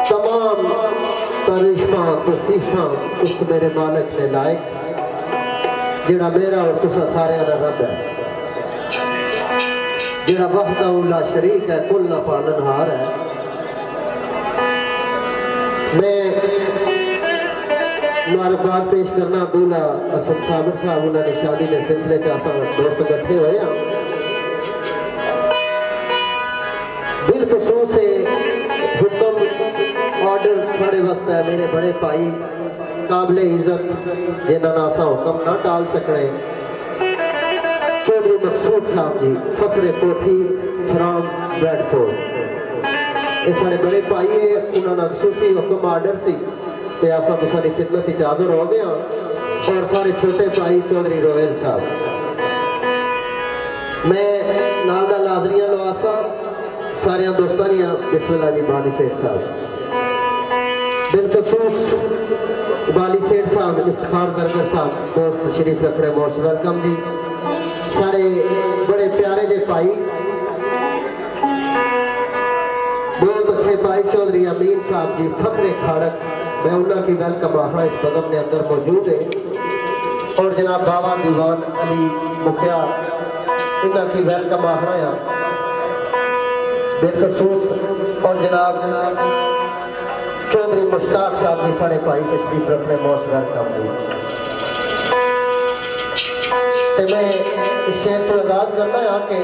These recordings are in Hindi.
तमाम तारीफा तसीफा उस मेरे मालिक ने लायक जिहड़ा मेरा और तुसा सारे दा रब है, जिहड़ा वहदहू ला शरीक है, कुल ना पालनहार है। मैं मुबारकबाद पेश करना दूल्हा असद साबिर साहब, उन्होंने शादी के सिलसिले दोस्त बैठे हुए हैं। बिलखसूस हुक्म ऑर्डर साढ़े वास्ते है मेरे बड़े भाई काबिल इज्जत जिन्होंने असा हुक्म ना टाल सकने, चौधरी मकसूद साहब जी फकरे कोठी फ्रॉम ब्रैडफोर्ड, ये साढ़े बड़े भाई है। उन्होंने खसूसी हुक्म ऑर्डर से असा तुसारी खिदमत हाजिर हो गया। और सारे छोटे भाई चौधरी रोयल साहब, मैं नाल नाल हाजरियां लवासा सारे दोस्तों दियां बिस्मिल्लाह जी। बाली सेठ साहब, बिलखसूस बाली सेठ साहब, इफ्तार जरगर साहब दोस्त शरीफ रखड़े, मोस्ट वेलकम जी। सारे बड़े प्यारे जे भाई, बहुत अच्छे भाई चौधरी अमीन साहब जी फकरे खाड़क, मैं उन्होंने की वेलकम आखना इस बज़म के अंदर मौजूद है। और जनाब बाबा दीवान अली मुखिया, इन्हों की वेलकम आखना बेखसूस। और जनाब चौधरी मुश्ताक साहब जी साढ़े भाई तशरीफ रखने, मोस्ट वेलकम जी। ते मैं इस शेर को आगाज करना है कि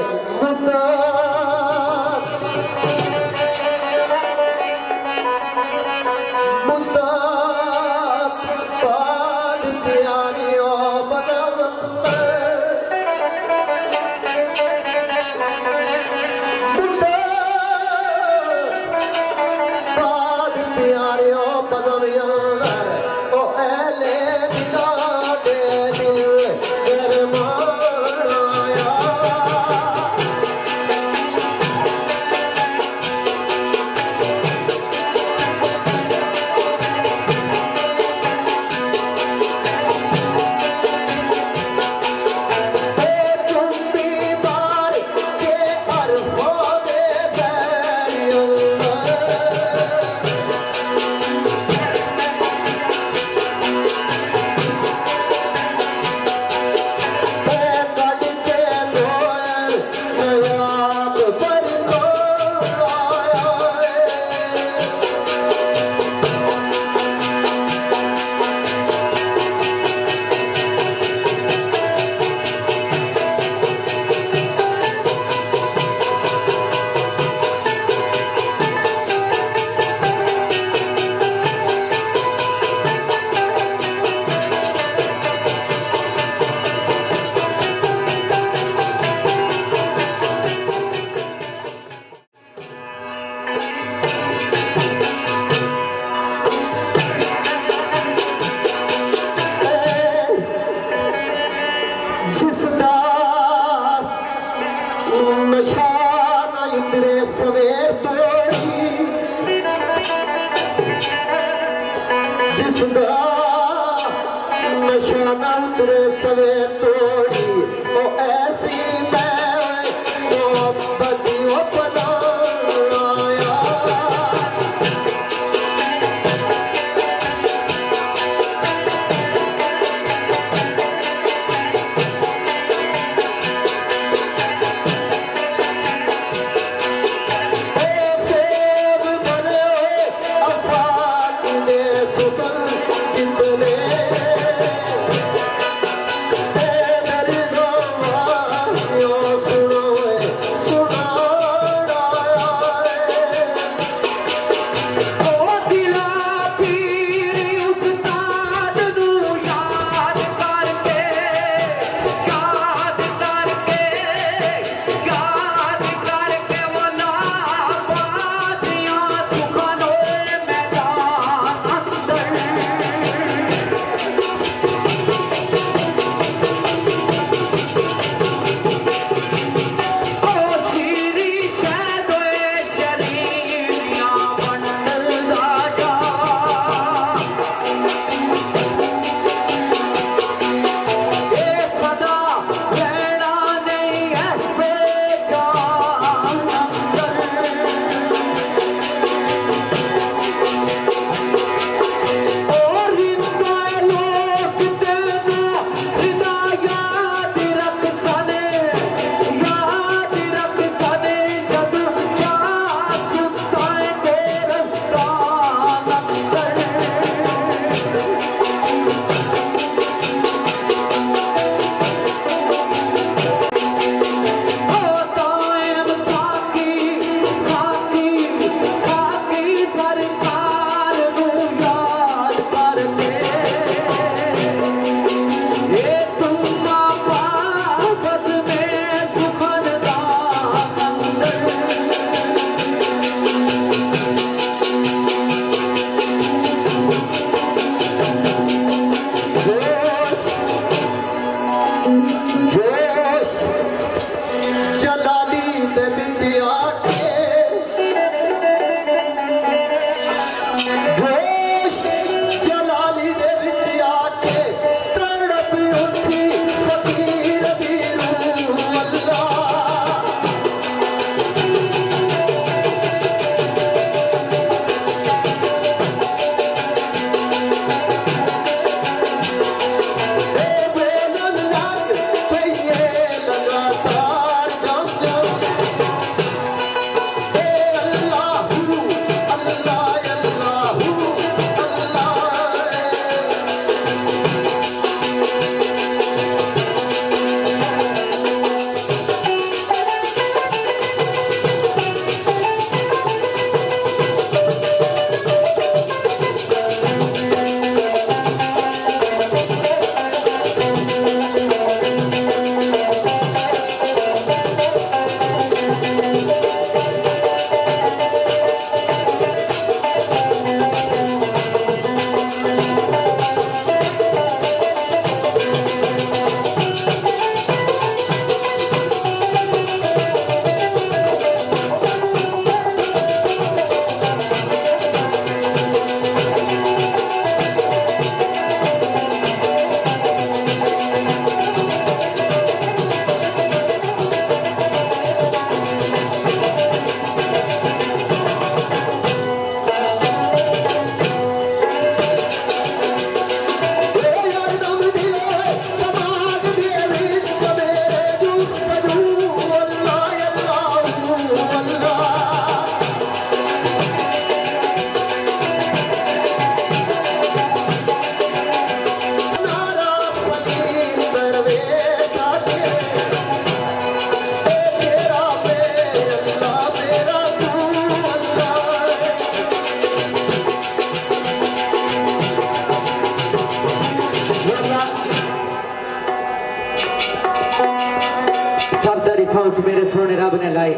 रब ने लाई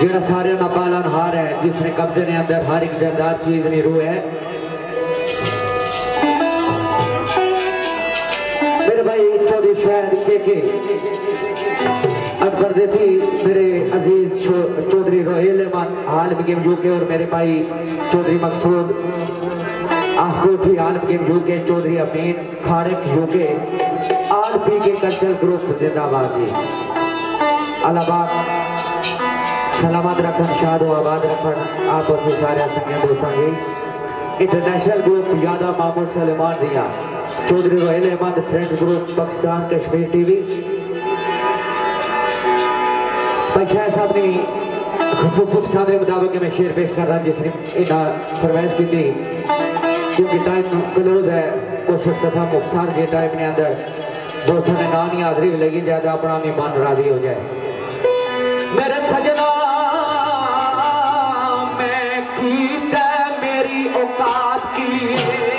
जेड़ा सारे ना पालनहार है जिसने कब्जे ने अंदर हर एक जानदार चीज नहीं रूह है मेरे भाई चौधरी शायद के अकबर देती मेरे अजीज चौधरी रोहेल आलम गेम यूके और मेरे भाई चौधरी मकसूद आफकोठी आलम गेम यूके चौधरी अमीन खाड़क यूके आल पी के कल्चर ग्रुप जिंदाबाद जी अल्लाह सलामत रखन शाद आबाद रखन आप और सारे संगे दोस्तों की इंटरनेशनल ग्रुप यादा मामूद सलेमान दिया Chaudhry Rohail Ahmed friends group Pakistan Kashmir TV Shah साहब ने खुसूसी पसंद के मुताबिक मैं शेर पेश कर रहा जिसने इन्हें फरमाइश की थी क्योंकि टाइम क्लोज है कोशिश करता मुख्तार के टाइम ने अंदर दोस्तों ने नाम ही हाजरी लगी ज्यादा अपना मेहमान राजी हो जाए मेरे सजना मैं कीता मेरी औकात की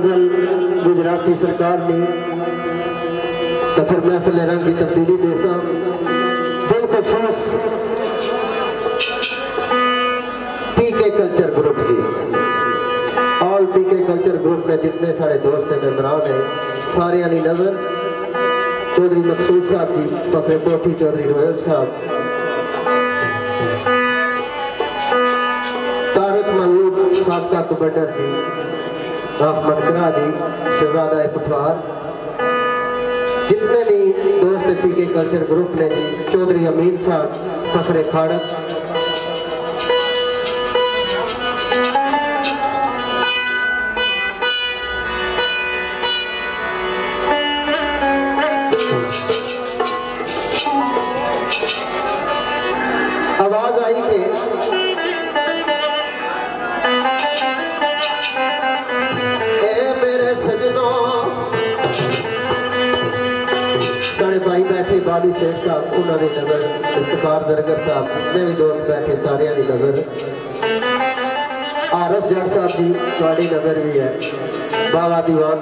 गुजराती सरकार ने तो फिर महफिल रंग की तब्दीली देसा बिलखसूस पीके कल्चर ग्रुप जी ऑल पीके कल्चर ग्रुप में जितने सारे दोस्त मेंबरान हैं सारे की नजर चौधरी मकसूद साहब जी फखरे कोठी चौधरी रोयल साहब तारक महमूद साबका कबड्डर जी राफ मनकरा जी शहजादा पठवार जितने भी दोस्त पीके कल्चर ग्रुप ने जी चौधरी अमीन साहब फखरे खाड़क आवाज आई कि भाई बैठे बाली सेठ साहब उन्होंने नजर इफ्तिखार जरगर साहब जितने भी दोस्त बैठे सारे की नजर आरस जट साहब जी थोड़ी नजर भी है बाबा दीवान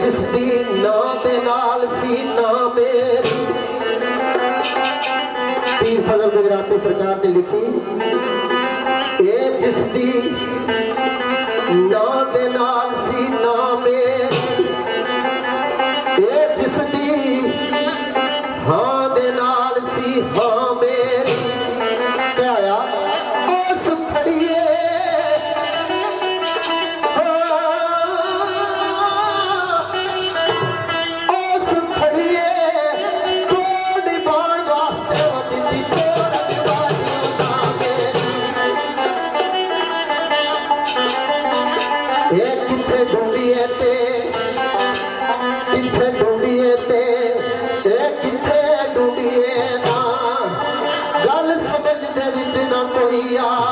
जिसदी ना दे नाल सी ना मेरी पीर फजल गुजराती सरकार ने लिखी ए जिसदी ना दे नाल सी ना मेरी ए जिसदी हाँ दे नाल सी हाँ मेरी क्या आया उस फड़िए उस फड़िए कोड़ी बाण वास्ते वदी थोड़ा दीवानी ना मेरी किथे ढूंढिए ते किथे ढूंढिए ते किथे ढूंढिए ना गल समझ दे विच ना कोई आ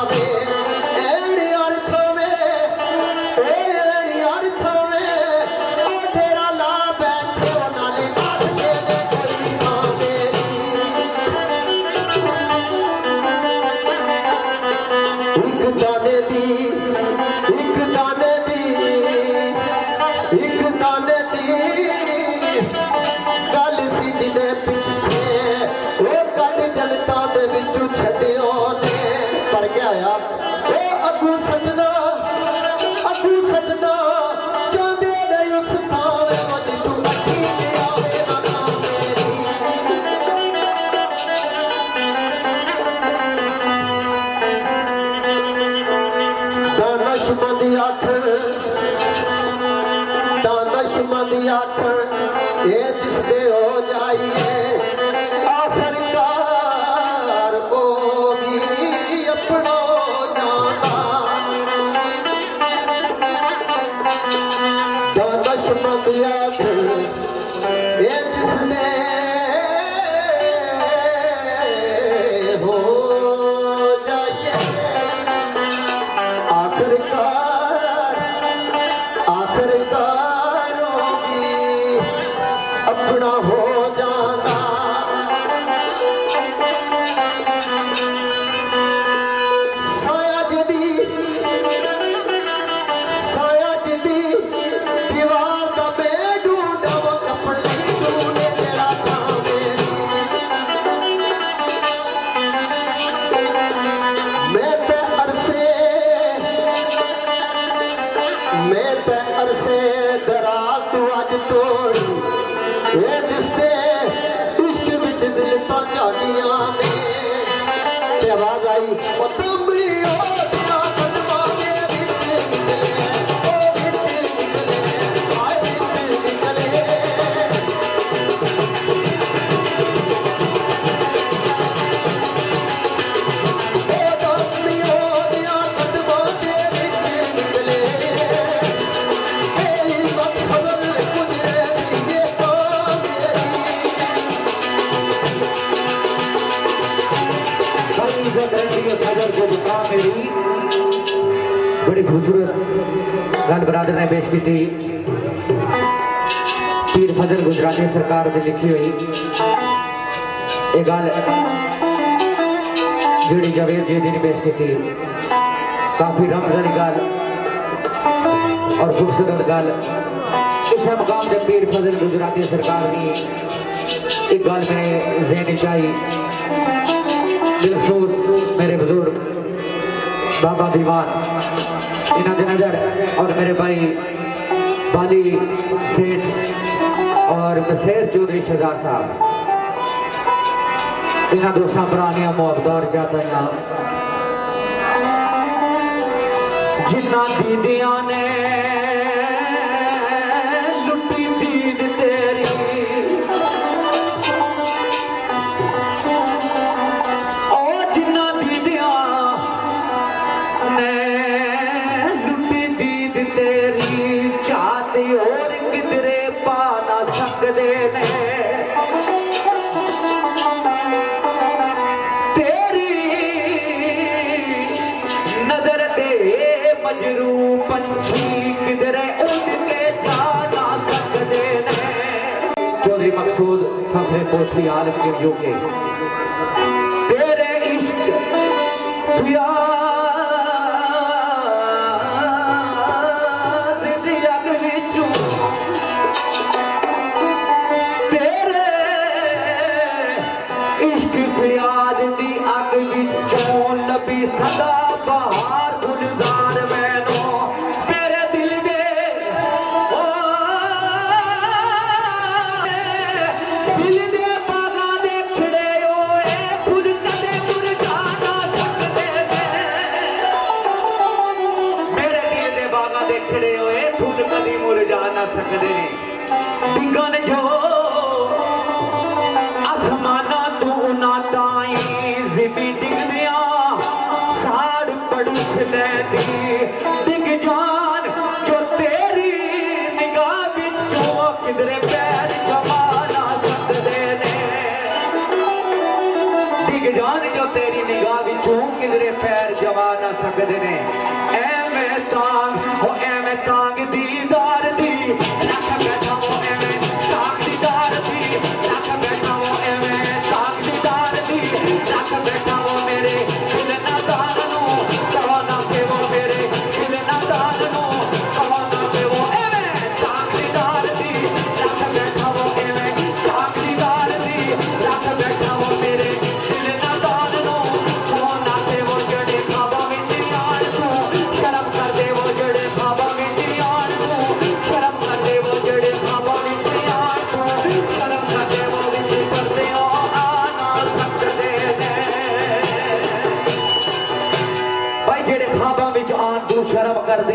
दानशमंद आखण दानशमंद आखण ये जिसदे हो जाइए आखिरकार वो भी अपनो जाना दानशमंद आखण ये जिसदे हो जाइए आखिरकार वो भी अपना हो जाना साया जदी दीवार दा मैं ढूंढा वो कपड़े ढूंढे जड़ा था मेरी मैं ते अरसे दराज तू अज तोड़ी ये जिसते इश्क विच जिल्फां जागियां ने ते आवाज आई ओ तमी ओ दिया कदमां दे विच निकले ओ विच निकले आए विच निकले ओ तमी ओ दिया कदमां दे विच निकले फजर को दुआ मेरी बड़ी खूबसूरत गल बरादर ने पेश की थी पीर फजल गुजराती सरकार ने लिखी हुई ये गल जी जवेद जी ने पेश की थी काफी रमजानी गल और खूबसूरत गल इस मकाम से पीर फजल गुजराती सरकार ने एक गल मेरे जहन चाहिए दिलखुश मेरे बुजुर्ग बाबा दीवान इन्होंने नजर और मेरे भाई बाली सेठ और मसेर चौधरी शहजाद साहब इन्होंने दोस्तों पुरानिया मुहब्बत और चाहता जिन्ना दीदिया ने लुटी दीद तेरी और किधरे पा ना सकदे ने तेरी नजर दे मजरू पंछी किधरे उड़ के जा ना सकदे ने चौधरी मकसूद फखरे पोथी आलम के यूके तेरे इश्क फिया सदा बहार गुलजार मैनो मेरे दिल दे ओ दिल दे बागा दे खिड़े होए खुद कदे मुरझा ना सकदे मेरे दिल दे बागा दे खिड़े होए खुद कदी मुरझा ना सकदे ने डिगन जो आसमाना तू ना ताई जिमी डिगदिया दिग जान जो तेरी निगाह बिचों किधरे पैर जमा ना सकदे ने दिग जान जो तेरी निगाह बिचों किधरे पैर जमा ना सकदे ने एवें तांग दीदार दी रख बैठा हो एवें तांग दीदार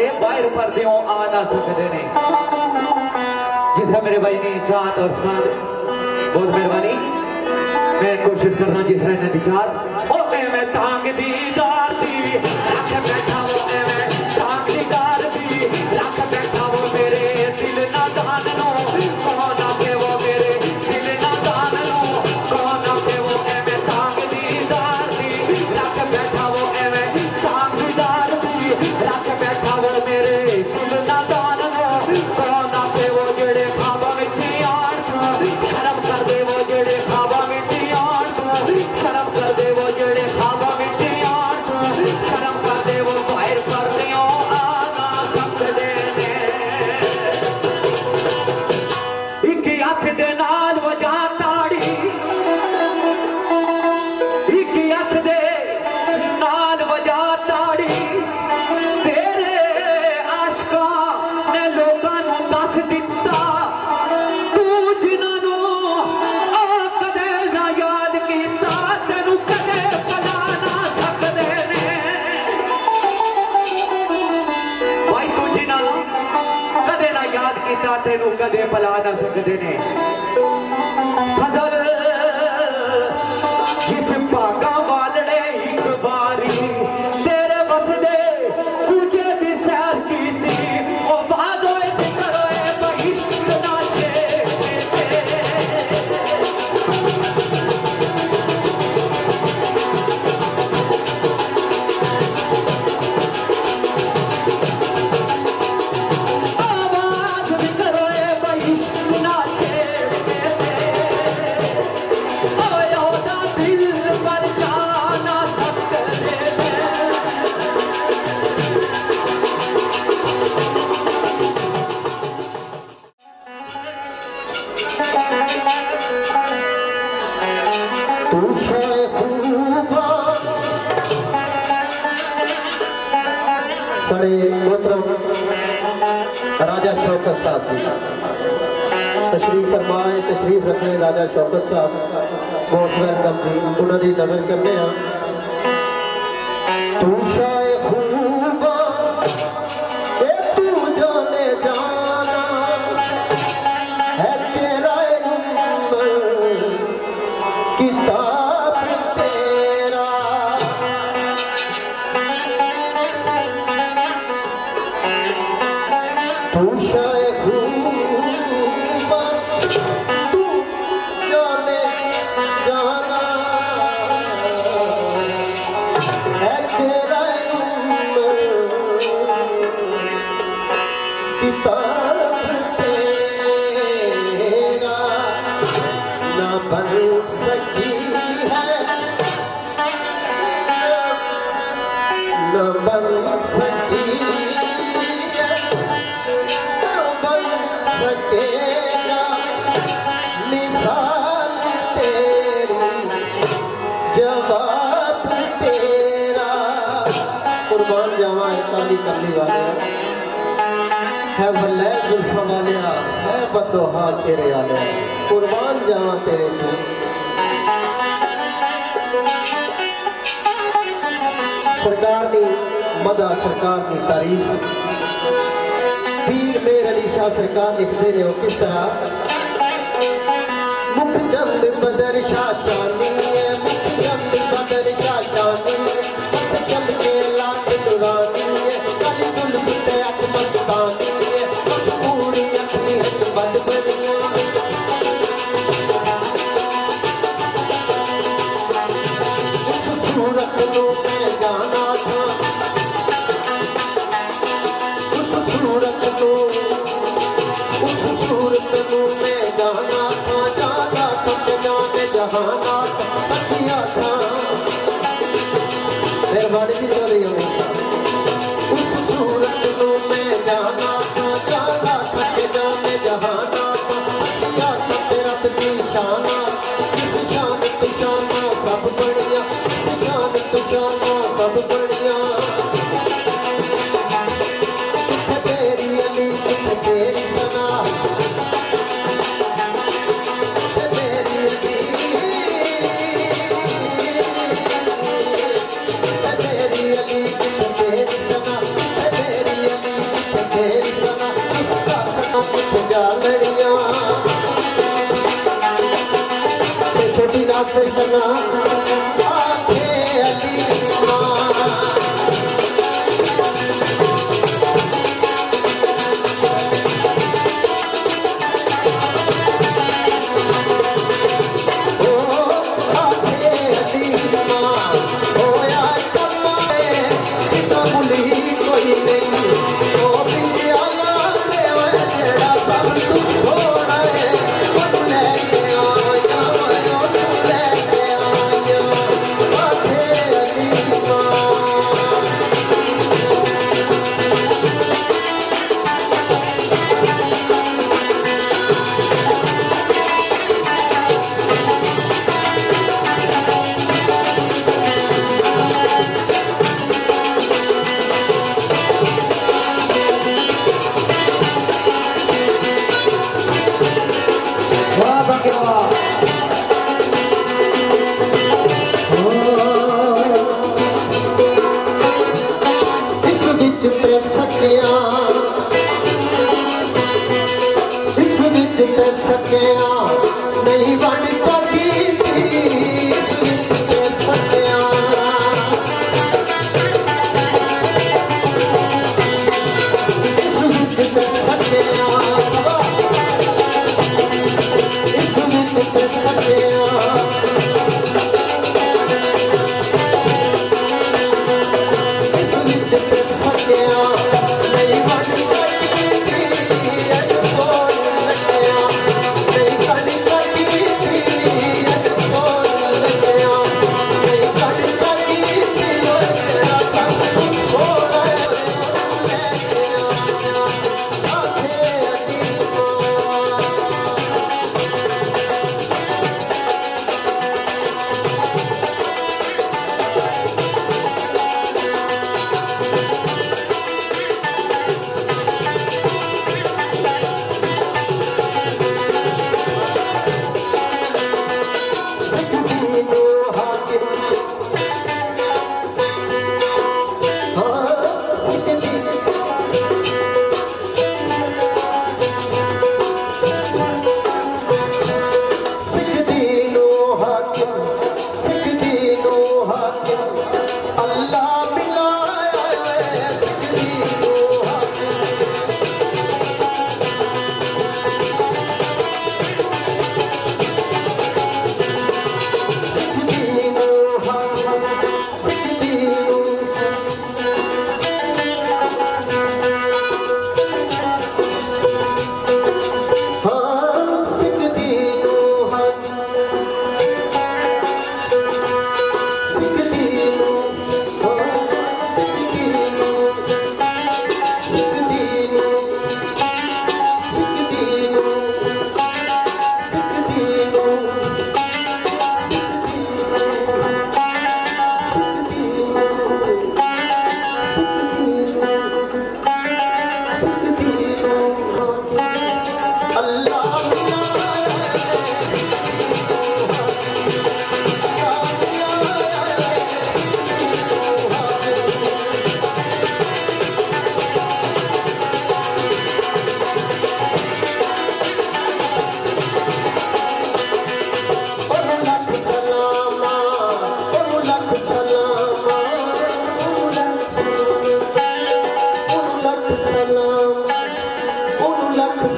ते बाहर पर्दों आ ना सकते ने। जिस मेरे भाई ने चांद और खान बहुत मेहरबानी, मैं कोशिश करना जिस तरह ने विचार ओ मैं तांग दीदार दी रख बैठा वो मैं तांग दीदार दी रख बैठा वो मेरे दिल ना दान नो कौन आके वो मेरे दिल ना दान नो कौन आके वो मैं तांग दीदार दी रख बैठा वो मैं तांग दीदार दी रख बैठा वो मेरे दिल ना दान नो कौन आके वो जेड़े खाबा विच आण शर्म कर दे वो जेड़े खाबा विच आण शर्म कर दे वो जेड़े खाबा विच आण शर्म कर दे वो बाहर पर्दों आ ना सकदे ने। इक हथ दे नाल वजा ताड़ी इक हथ दे नाल वजा ताड़ी तेरे आशकां ने लोकां नूं दस दित्ता तू जिन्हां नूं आ कदे ना याद कीता तैनूं कदे भुला ना सकदे ने। भाई तू जिन्हां नूं कदे ना याद कीता तैनूं कदे भुला ना सकदे ने। फजल जिस भागा वालड़े एक बारी तेरे बसदे कुझे दी सैर कीती ओ वादो जिक्र होए बहिश्क ना छेड़े। आवाज जिक्र होए बहिश्क ना छेड़े ओए ओदा दिल पर जा ना सकदे ने। तू शाए खूबा सड़े मोहतरम राजा शौकत साहब जी तशरीफ फरमाए, तशरीफ रखने राजा शौकत साहब मोस्ट वेलकम जी, उन्होंने नजर करने तू शाए खूबा ए तू जाने जाना है चेहरा किताब तेरा तू शाए खूबा तू जाने जाना है तेरा किताब तेरा ना बन सकी है न बन सकी है न बन सकेगा मिसाल तेरी जवाब तेरा। कुर्बान जावा काली कमली वाले है वल्लै जुल्फा वाले है बदोहा चेहरे वाले कुर्बान जावा तेरे तू। सरकार नी मदा सरकार नी तारीफ पीर मेर अली शाह सरकार लिखते ने वो किस तरह मुख चंद बदर शाह शानी है मुख चंद बदर शाह शानी मुख चमके लाट दुरानी है काली जुल्फ ते अख मस्तानी है पूरी अपनी हट बद बनिया उस सूरत नू मैं जाना था उस सूरत नू मैं जाना था ते जाने जहाना था सचिया था मेहरबानी जी चल रही हमें उस सूरत नू मैं जाना था ते जाने जहाना था सचिया था तेरा ती शाना इस शान तू शाना सब बढ़िया इस शान तू शाना सब बढ़िया किथे तेरी अली किथे तेरी सना किथे तेरी अली फितना आखे अली मां नहीं बन चकी इस विच ते सकिया इस विच ते सकिया इस विच ते सकिया इस विच ते सकिया नहीं बन चकी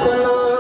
सलाम